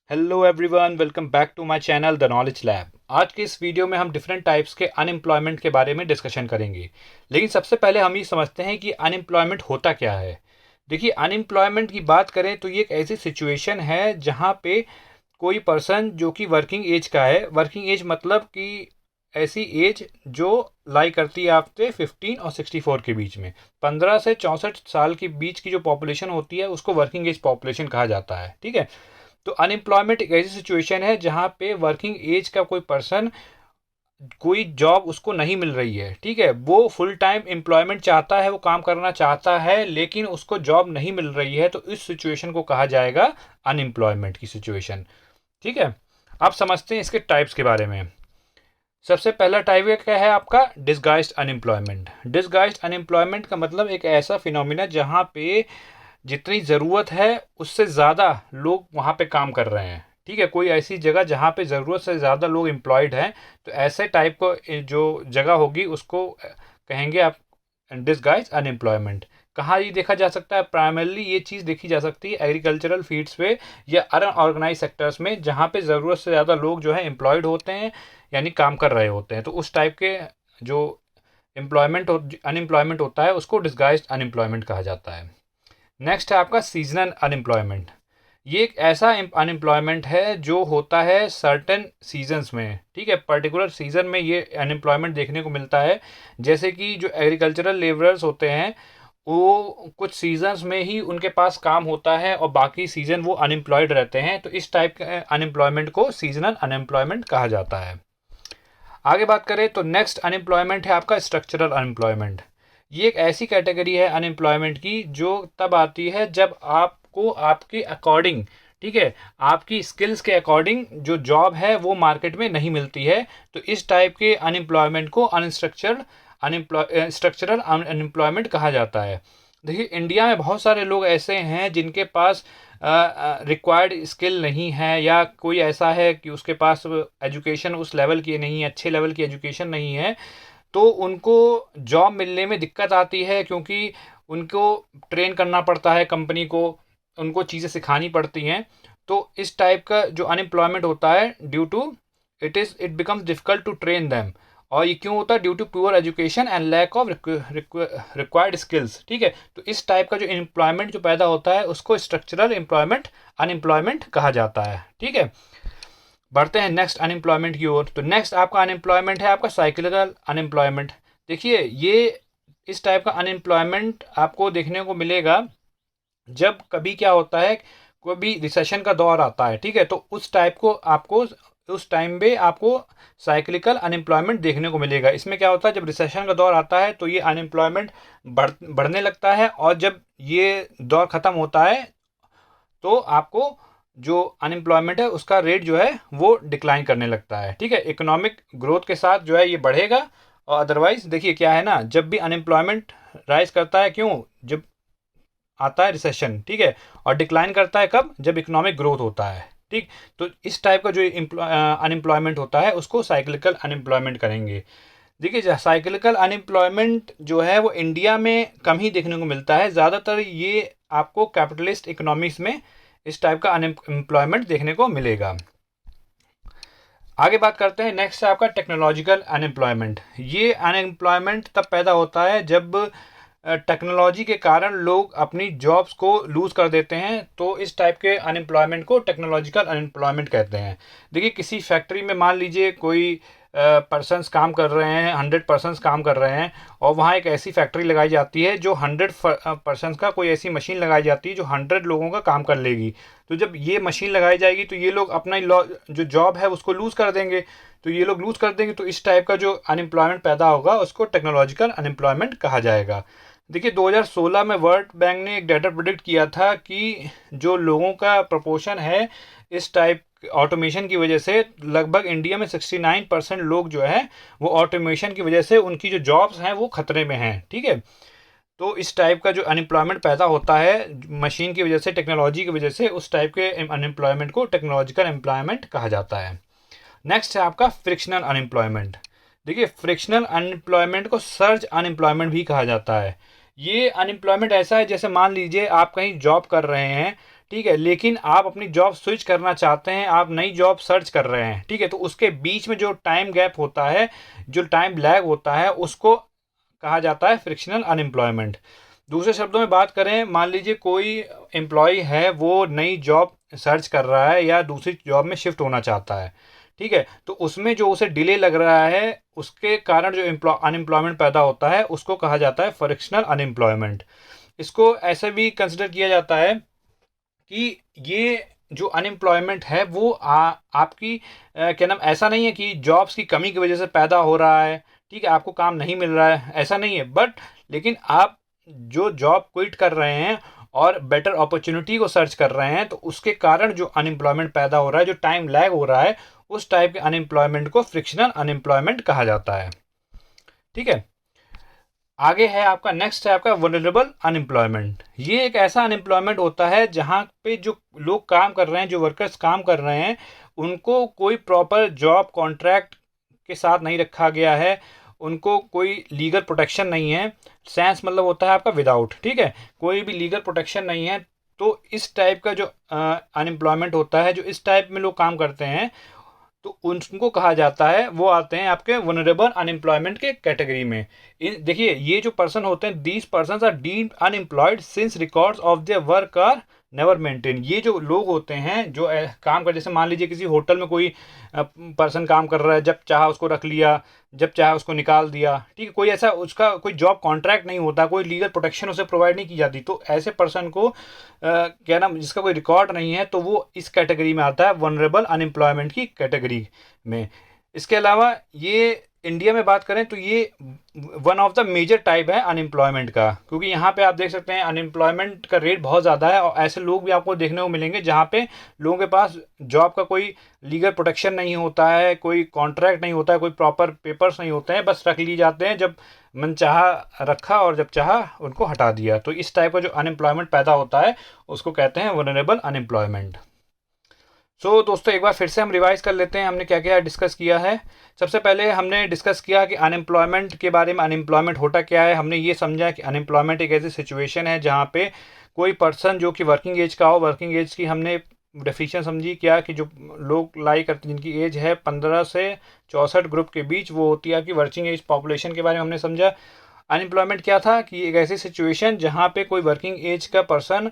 Hello everyone, welcome back to my channel the knowledge lab. आज के इस video में हम डिफरेंट टाइप्स के अनएम्प्लॉयमेंट के बारे में डिस्कशन करेंगे। लेकिन सबसे पहले हम ये समझते हैं कि अनएम्प्लॉयमेंट होता क्या है। देखिए, अनएम्प्लॉयमेंट की बात करें तो ये एक ऐसी सिचुएशन है जहाँ पे कोई पर्सन जो कि वर्किंग एज का है, वर्किंग एज मतलब कि ऐसी एज जो लाई करती है आपसे 15 और 64 के बीच में, 15 से 64 साल के बीच की जो पॉपुलेशन होती है उसको वर्किंग एज पॉपुलेशन कहा जाता है। ठीक है, तो अनएम्प्लॉयमेंट एक ऐसी सिचुएशन है जहाँ पे वर्किंग एज का कोई पर्सन, कोई जॉब उसको नहीं मिल रही है। ठीक है, वो फुल टाइम एम्प्लॉयमेंट चाहता है, वो काम करना चाहता है, लेकिन उसको जॉब नहीं मिल रही है, तो इस सिचुएशन को कहा जाएगा अनएम्प्लॉयमेंट की सिचुएशन। ठीक है, आप समझते हैं इसके टाइप्स के बारे में। सबसे पहला टाइप क्या है आपका? Disguised unemployment. डिसगाइज्ड अनएम्प्लॉयमेंट का मतलब एक ऐसा फिनोमिना जहाँ पे जितनी ज़रूरत है उससे ज़्यादा लोग वहाँ पे काम कर रहे हैं। ठीक है, कोई ऐसी जगह जहाँ पे ज़रूरत से ज़्यादा लोग एम्प्लॉयड हैं, तो ऐसे टाइप को जो जगह होगी उसको कहेंगे आप डिसगाइज अनएम्प्लॉयमेंट। कहाँ ये देखा जा सकता है? प्राइमरली ये चीज़ देखी जा सकती है एग्रीकल्चरल फील्ड्स पे या अनऑर्गेनाइज सेक्टर्स में, जहाँ पे ज़रूरत से ज़्यादा लोग जो है एम्प्लॉयड होते हैं, यानी काम कर रहे होते हैं। तो उस टाइप के जो एम्प्लॉयमेंट अनएम्प्लॉयमेंट होता है उसको डिसगाइज्ड अनएम्प्लॉयमेंट कहा जाता है। नेक्स्ट है आपका सीजनल अनएम्प्लॉयमेंट। ये एक ऐसा अनएम्प्लॉयमेंट है जो होता है सर्टेन सीजन्स में। ठीक है, पर्टिकुलर सीजन में ये अनएम्प्लॉयमेंट देखने को मिलता है। जैसे कि जो एग्रीकल्चरल लेबरर्स होते हैं वो कुछ सीजन्स में ही उनके पास काम होता है और बाकी सीजन वो अनएम्प्लॉयड रहते हैं, तो इस टाइप के अनएम्प्लॉयमेंट को सीजनल अनएम्प्लॉयमेंट कहा जाता है। आगे बात करें तो नेक्स्ट अनएम्प्लॉयमेंट है आपका स्ट्रक्चरल अनएम्प्लॉयमेंट। ये एक ऐसी कैटेगरी है अनएम्प्लॉयमेंट की जो तब आती है जब आपको आपके अकॉर्डिंग, ठीक है, आपकी स्किल्स के अकॉर्डिंग जो जॉब है वो मार्केट में नहीं मिलती है। तो इस टाइप के अनएम्प्लॉयमेंट को स्ट्रक्चरल अनएम्प्लॉयमेंट कहा जाता है। देखिए, इंडिया में बहुत सारे लोग ऐसे हैं जिनके पास रिक्वायर्ड स्किल नहीं है, या कोई ऐसा है कि उसके पास एजुकेशन उस लेवल की नहीं है, अच्छे लेवल की एजुकेशन नहीं है, तो उनको जॉब मिलने में दिक्कत आती है, क्योंकि उनको ट्रेन करना पड़ता है कंपनी को, उनको चीज़ें सिखानी पड़ती हैं। तो इस टाइप का जो अनएम्प्लॉयमेंट होता है, due to it becomes difficult to train them. और ये क्यों होता है? Due to poor education and lack of required skills. ठीक है, तो इस टाइप का जो एम्प्लॉयमेंट जो पैदा होता है उसको स्ट्रक्चरल एम्प्लॉयमेंट अनएम्प्लॉयमेंट कहा जाता है। ठीक है, बढ़ते हैं नेक्स्ट अनएम्प्लॉयमेंट की ओर। तो नेक्स्ट आपका अनएम्प्लॉयमेंट है आपका साइक्लिकल अनएम्प्लॉयमेंट। देखिए, ये इस टाइप का अनएम्प्लॉयमेंट आपको देखने को मिलेगा जब कभी क्या होता है, कोई भी रिसेशन का दौर आता है। ठीक है, तो उस टाइप को आपको उस टाइम पे आपको साइक्लिकल अनएम्प्लॉयमेंट देखने को मिलेगा। इसमें क्या होता है, जब रिसेशन का दौर आता है तो ये अनएम्प्लॉयमेंट बढ़ने लगता है, और जब ये दौर ख़त्म होता है तो आपको जो अनएम्प्लॉयमेंट है उसका रेट जो है वो डिक्लाइन करने लगता है। ठीक है, इकोनॉमिक ग्रोथ के साथ जो है ये बढ़ेगा, और अदरवाइज देखिए क्या है ना, जब भी अनएम्प्लॉयमेंट राइज करता है, क्यों? जब आता है रिसेशन। ठीक है, और डिक्लाइन करता है कब? जब इकोनॉमिक ग्रोथ होता है। ठीक, तो इस टाइप का जो अनएम्प्लॉयमेंट होता है उसको साइक्लिकल अनएम्प्लॉयमेंट करेंगे। देखिए, साइक्लिकल अनएम्प्लॉयमेंट जो है वो इंडिया में कम ही देखने को मिलता है। ज़्यादातर ये आपको कैपिटलिस्ट इकोनॉमिक्स में इस टाइप का अनएम्प्लॉयमेंट देखने को मिलेगा। आगे बात करते हैं, नेक्स्ट है आपका टेक्नोलॉजिकल अनएम्प्लॉयमेंट। ये अनएम्प्लॉयमेंट तब पैदा होता है जब टेक्नोलॉजी के कारण लोग अपनी जॉब्स को लूज़ कर देते हैं, तो इस टाइप के अनएम्प्लॉयमेंट को टेक्नोलॉजिकल अनएम्प्लॉयमेंट कहते हैं। देखिए, किसी फैक्ट्री में मान लीजिए कोई पर्सनस काम कर रहे हैं, 100 पर्सनस काम कर रहे हैं, और वहाँ एक ऐसी फैक्ट्री लगाई जाती है जो 100 पर्सनस का, कोई ऐसी मशीन लगाई जाती है जो 100 लोगों का काम कर लेगी। तो जब ये मशीन लगाई जाएगी तो ये लोग अपना जो जॉब है उसको लूज़ कर देंगे। तो ये लोग लूज़ कर देंगे, तो इस टाइप का जो अनएम्प्लॉयमेंट पैदा होगा उसको टेक्नोलॉजिकल अनएम्प्लॉयमेंट कहा जाएगा। देखिए, 2016 में वर्ल्ड बैंक ने एक डाटा प्रेडिक्ट किया था कि जो लोगों का प्रोपोर्शन है इस टाइप ऑटोमेशन की वजह से, लगभग इंडिया में 69% लोग जो है वो ऑटोमेशन की वजह से उनकी जो जॉब्स हैं वो खतरे में हैं। ठीक है, तो इस टाइप का जो अनएम्प्लॉयमेंट पैदा होता है मशीन की वजह से, टेक्नोलॉजी की वजह से, उस टाइप के अनएम्प्लॉयमेंट को टेक्नोलॉजिकल एम्प्लॉयमेंट कहा जाता है। नेक्स्ट है आपका फ्रिक्शनल अनएम्प्लॉयमेंट। देखिए, फ्रिक्शनल अनएम्प्लॉयमेंट को सर्ज अनएम्प्लॉयमेंट भी कहा जाता है। ये अनएम्प्लॉयमेंट ऐसा है, जैसे मान लीजिए आप कहीं जॉब कर रहे हैं, ठीक है, लेकिन आप अपनी जॉब स्विच करना चाहते हैं, आप नई जॉब सर्च कर रहे हैं, ठीक है, तो उसके बीच में जो टाइम गैप होता है, जो टाइम लैग होता है, उसको कहा जाता है फ्रिक्शनल अनएम्प्लॉयमेंट। दूसरे शब्दों में बात करें, मान लीजिए कोई एम्प्लॉय है, वो नई जॉब सर्च कर रहा है या दूसरी जॉब में शिफ्ट होना चाहता है, ठीक है, तो उसमें जो उसे डिले लग रहा है, उसके कारण जो अनएम्प्लॉयमेंट पैदा होता है, उसको कहा जाता है फ्रिक्शनल अनएम्प्लॉयमेंट। इसको ऐसे भी कंसिडर किया जाता है कि ये जो अनएम्प्लॉयमेंट है वो आपकी क्या नाम, ऐसा नहीं है कि जॉब्स की कमी की वजह से पैदा हो रहा है, ठीक है, आपको काम नहीं मिल रहा है, ऐसा नहीं है, बट लेकिन आप जो जॉब क्विट कर रहे हैं और बेटर अपॉर्चुनिटी को सर्च कर रहे हैं, तो उसके कारण जो अनएम्प्लॉयमेंट पैदा हो रहा है, जो टाइम लैग हो रहा है, उस टाइप के अनएम्प्लॉयमेंट को फ्रिक्शनल अनएम्प्लॉयमेंट कहा जाता है। ठीक है, आगे है आपका, नेक्स्ट है आपका वनरेबल अनएम्प्लॉयमेंट। ये एक ऐसा अनएम्प्लॉयमेंट होता है जहाँ पे जो लोग काम कर रहे हैं, जो वर्कर्स काम कर रहे हैं, उनको कोई प्रॉपर जॉब कॉन्ट्रैक्ट के साथ नहीं रखा गया है, उनको कोई लीगल प्रोटेक्शन नहीं है। सेंस मतलब होता है आपका विदाउट, ठीक है, कोई भी लीगल प्रोटेक्शन नहीं है। तो इस टाइप का जो अनएम्प्लॉयमेंट होता है, जो इस टाइप में लोग काम करते हैं, तो उनको कहा जाता है, वो आते हैं आपके वनरेबल अनएम्प्लॉयमेंट के कैटेगरी में। देखिए, ये जो पर्सन होते हैं, these person are deemed unemployed since records of their work are never maintain. ये जो लोग होते हैं जो काम कर, जैसे मान लीजिए किसी होटल में कोई पर्सन काम कर रहा है, जब चाहा उसको रख लिया, जब चाहा उसको निकाल दिया, ठीक है, कोई ऐसा उसका कोई जॉब कॉन्ट्रैक्ट नहीं होता, कोई लीगल प्रोटेक्शन उसे प्रोवाइड नहीं की जाती, तो ऐसे पर्सन को क्या नाम, जिसका कोई रिकॉर्ड नहीं है, तो वो इस कैटेगरी में आता है, वनरेबल अनएम्प्लॉयमेंट की कैटेगरी में। इसके अलावा ये इंडिया में बात करें तो ये one of the major type है अनएम्प्लॉयमेंट का, क्योंकि यहाँ पे आप देख सकते हैं अनएम्प्लॉयमेंट का रेट बहुत ज़्यादा है, और ऐसे लोग भी आपको देखने को मिलेंगे जहाँ पे लोगों के पास जॉब का कोई लीगल प्रोटेक्शन नहीं होता है, कोई कॉन्ट्रैक्ट नहीं होता है, कोई प्रॉपर पेपर्स नहीं होते हैं, बस रख ली जाते हैं, जब मन चाहा रखा और जब चाहा उनको हटा दिया। तो इस टाइप का जो अनएम्प्लॉयमेंट पैदा होता है, उसको कहते हैं वनरेबल अनएम्प्लॉयमेंट। सो दोस्तों, एक बार फिर से हम रिवाइज कर लेते हैं हमने क्या क्या डिस्कस किया है। सबसे पहले हमने डिस्कस किया कि अनएम्प्लॉयमेंट के बारे में, अनएम्प्लॉयमेंट होता क्या है। हमने ये समझा कि अनएम्प्लॉयमेंट एक ऐसी सिचुएशन है जहाँ पे कोई पर्सन जो कि वर्किंग एज का हो, वर्किंग एज की हमने डेफिनेशन समझी क्या, कि जो लोग लाई करते, जिनकी एज है 15 से 64 ग्रुप के बीच, वो होती है आपकी वर्किंग एज पॉपुलेशन के बारे में हमने समझा। अनएम्प्लॉयमेंट क्या था, कि एक ऐसी सिचुएशन जहाँ पे कोई वर्किंग एज का पर्सन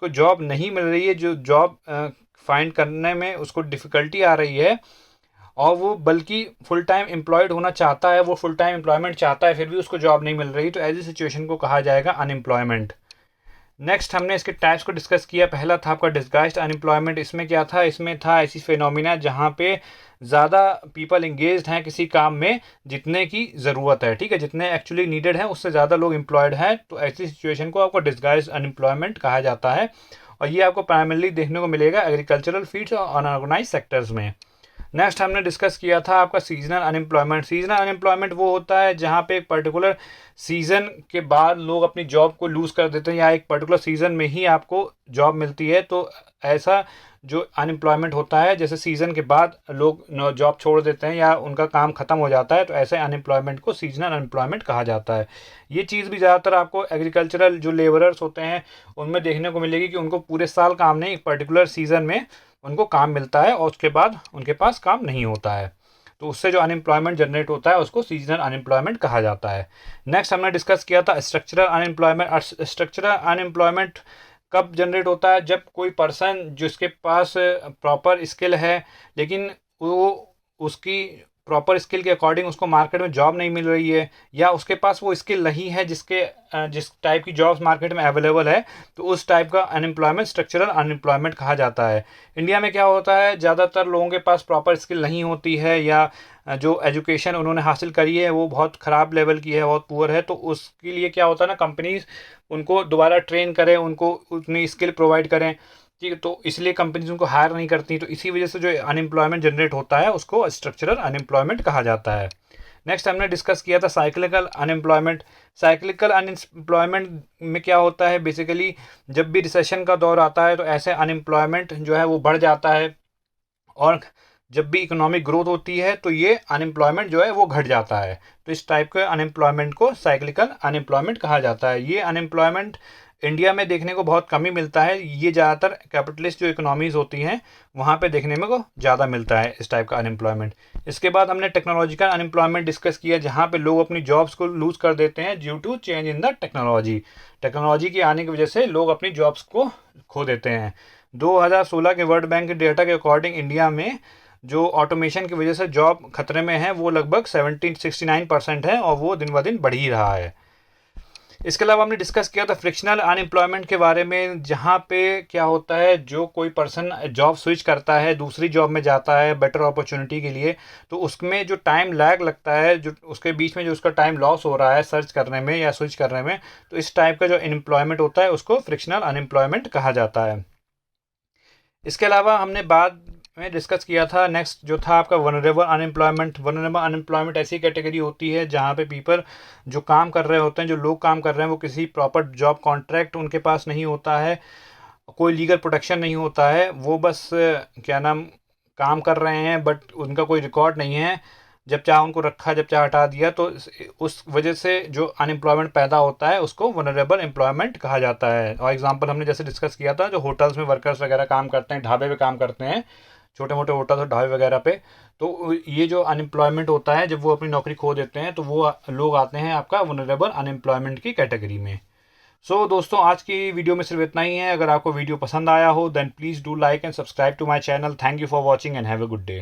को जॉब नहीं मिल रही है, जो जॉब फाइंड करने में उसको डिफ़िकल्टी आ रही है, और वो बल्कि फुल टाइम एम्प्लॉयड होना चाहता है, वो फुल टाइम एम्प्लॉयमेंट चाहता है, फिर भी उसको जॉब नहीं मिल रही, तो ऐसी सिचुएशन को कहा जाएगा अनएम्प्लॉयमेंट। नेक्स्ट हमने इसके टाइप्स को डिस्कस किया। पहला था आपका डिस्गाइज्ड अनएम्प्लॉयमेंट। इसमें क्या था, इसमें था ऐसी फिनोमिना जहाँ पे ज़्यादा पीपल इंगेज्ड हैं किसी काम में जितने की ज़रूरत है, ठीक है, जितने एक्चुअली नीडेड हैं उससे ज़्यादा लोग एम्प्लॉयड हैं, तो ऐसी सिचुएशन को आपको डिस्गाइज्ड अनएम्प्लॉयमेंट कहा जाता है। और ये आपको प्राइमरली देखने को मिलेगा एग्रीकल्चरल फील्ड्स और अनऑर्गेनाइज सेक्टर्स में। नेक्स्ट हमने डिस्कस किया था आपका सीजनल अनएम्प्लॉयमेंट। सीजनल अनएम्प्लॉयमेंट वो होता है जहाँ पे एक पर्टिकुलर सीज़न के बाद लोग अपनी जॉब को लूज़ कर देते हैं, या एक पर्टिकुलर सीज़न में ही आपको जॉब मिलती है, तो ऐसा जो अनएम्प्लॉयमेंट होता है, जैसे सीज़न के बाद लोग जॉब छोड़ देते हैं या उनका काम ख़त्म हो जाता है, तो ऐसे अनएम्प्लॉयमेंट को सीजनल अनएम्प्लॉयमेंट कहा जाता है। ये चीज़ भी ज़्यादातर आपको एग्रीकल्चरल जो लेबरर्स होते हैं उनमें देखने को मिलेगी, कि उनको पूरे साल काम नहीं, एक पर्टिकुलर सीज़न में उनको काम मिलता है और उसके बाद उनके पास काम नहीं होता है, तो उससे जो अनएम्प्लॉयमेंट जनरेट होता है उसको सीजनल अनएम्प्लॉयमेंट कहा जाता है। नेक्स्ट हमने डिस्कस किया था स्ट्रक्चरल अनएम्प्लॉयमेंट। स्ट्रक्चरल अनएम्प्लॉयमेंट कब जनरेट होता है, जब कोई पर्सन जिसके पास प्रॉपर स्किल है, लेकिन वो उसकी प्रॉपर स्किल के अकॉर्डिंग उसको मार्केट में जॉब नहीं मिल रही है, या उसके पास वो स्किल नहीं है जिस टाइप की जॉब्स मार्केट में अवेलेबल है, तो उस टाइप का अनएम्प्लॉयमेंट स्ट्रक्चरल अनएम्प्लॉयमेंट कहा जाता है। इंडिया में क्या होता है, ज़्यादातर लोगों के पास प्रॉपर स्किल नहीं होती है, या जो एजुकेशन उन्होंने हासिल करी है वो बहुत ख़राब लेवल की है, बहुत पुअर है, तो उसके लिए क्या होता है ना, कंपनीज उनको दोबारा ट्रेन करें, उनको उतनी स्किल प्रोवाइड करें, ठीक है, तो इसलिए कंपनीज उनको हायर नहीं करती, तो इसी वजह से जो अनएम्प्लॉयमेंट जनरेट होता है उसको स्ट्रक्चरल अनएम्प्लॉयमेंट कहा जाता है। नेक्स्ट हमने डिस्कस किया था साइक्लिकल अनएम्प्लॉयमेंट। साइक्लिकल अनएम्प्लॉयमेंट में क्या होता है, बेसिकली जब भी रिसेशन का दौर आता है तो ऐसे अनएम्प्लॉयमेंट जो है वो बढ़ जाता है, और जब भी इकोनॉमिक ग्रोथ होती है तो ये अनएम्प्लॉयमेंट जो है वो घट जाता है, तो इस टाइप के अनएम्प्लॉयमेंट को साइक्लिकल अनएम्प्लॉयमेंट कहा जाता है। ये अनएम्प्लॉयमेंट इंडिया में देखने को बहुत कम ही मिलता है। ये ज़्यादातर कैपिटलिस्ट जो इकोनॉमीज़ होती हैं वहाँ पे देखने में को ज़्यादा मिलता है इस टाइप का अनएम्प्लॉयमेंट। इसके बाद हमने टेक्नोलॉजिकल अनएम्प्लॉयमेंट डिस्कस किया, जहाँ पे लोग अपनी जॉब्स को लूज़ कर देते हैं due to change in the technology. Technology के आने की वजह से लोग अपनी जॉब्स को खो देते हैं। 2016 के वर्ल्ड बैंक के डेटा के अकॉर्डिंग इंडिया में जो ऑटोमेशन की वजह से जॉब खतरे में है वो लगभग 69% है, और वो दिन ब दिन बढ़ ही रहा है। इसके अलावा हमने डिस्कस किया था फ्रिक्शनल अनएम्प्लॉयमेंट के बारे में, जहाँ पे क्या होता है, जो कोई पर्सन जॉब स्विच करता है, दूसरी जॉब में जाता है बेटर अपॉर्चुनिटी के लिए, तो उसमें जो टाइम लैग लगता है, जो उसके बीच में जो उसका टाइम लॉस हो रहा है सर्च करने में या स्विच करने में, तो इस टाइप का जो अनएम्प्लॉयमेंट होता है उसको फ्रिक्शनल अनएम्प्लॉयमेंट कहा जाता है। इसके अलावा हमने बाद में डिस्कस किया था नेक्स्ट जो था आपका वनरेबल अनएम्प्लॉयमेंट। वनरेबल अनएम्प्लॉयमेंट ऐसी कैटेगरी होती है जहाँ पे पीपल जो काम कर रहे होते हैं, जो लोग काम कर रहे हैं, वो किसी प्रॉपर जॉब कॉन्ट्रैक्ट उनके पास नहीं होता है, कोई लीगल प्रोटेक्शन नहीं होता है, वो बस क्या नाम काम कर रहे हैं बट उनका कोई रिकॉर्ड नहीं है, जब चाहे उनको रखा जब चाहे हटा दिया। तो उस वजह से जो अनएम्प्लॉयमेंट पैदा होता है उसको वनरेबल एम्प्लॉयमेंट कहा जाता है। और एग्जांपल हमने जैसे डिस्कस किया था, जो होटल्स में वर्कर्स वगैरह काम करते हैं, ढाबे पे काम करते हैं, छोटे मोटे होटल और ढाबे वगैरह पे, तो ये जो अनएम्प्लॉयमेंट होता है जब वो अपनी नौकरी खो देते हैं तो वो लोग आते हैं आपका वनरेबल अनएम्प्लॉयमेंट की कैटेगरी में। दोस्तों आज की वीडियो में सिर्फ इतना ही है। अगर आपको वीडियो पसंद आया हो then please do like and subscribe to my channel. Thank you for watching and have a good day.